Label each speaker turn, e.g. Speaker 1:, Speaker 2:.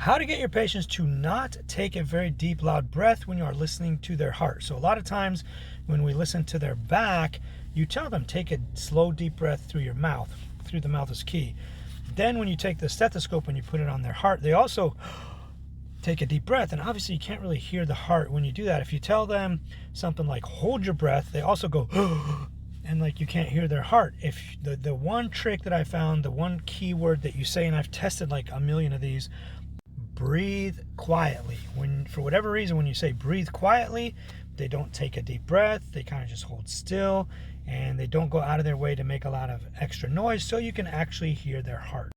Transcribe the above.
Speaker 1: How to get your patients to not take a very deep, loud breath when you are listening to their heart. So a lot of times when we listen to their back, you tell them take a slow, deep breath through your mouth. Through the mouth is key. Then when you take the stethoscope and you put it on their heart, they also take a deep breath. And obviously you can't really hear the heart when you do that. If you tell them something like hold your breath, they also go and like you can't hear their heart. If the one trick that I found, the one key word that you say, and I've tested like a million of these, breathe quietly. When, for whatever reason, when you say breathe quietly, they don't take a deep breath. They kind of just hold still, and they don't go out of their way to make a lot of extra noise so you can actually hear their heart.